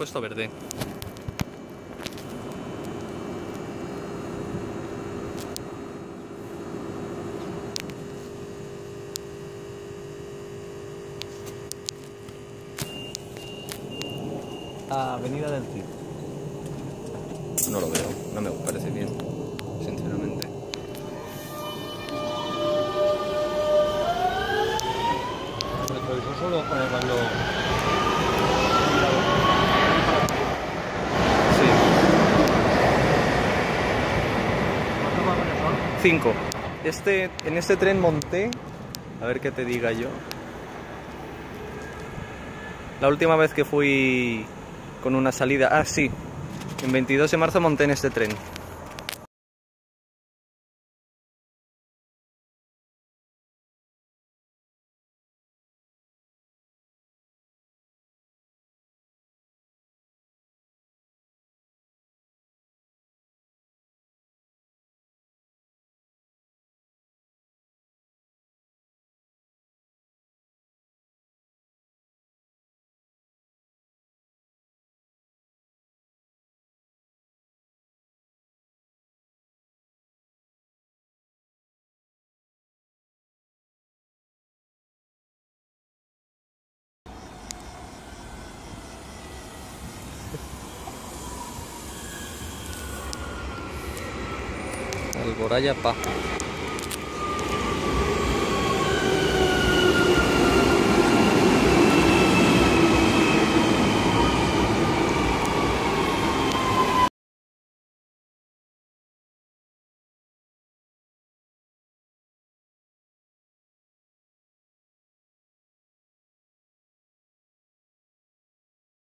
esto verde. Avenida del Cid. No lo veo, no me parece bien, sinceramente. El retrovisor solo cuando... Sí. ¿Cuántos vagones son? 5. En este tren monté, a ver qué te diga yo. La última vez que fui con una salida, sí, en 22 de marzo monté en este tren. Alboraya Paja.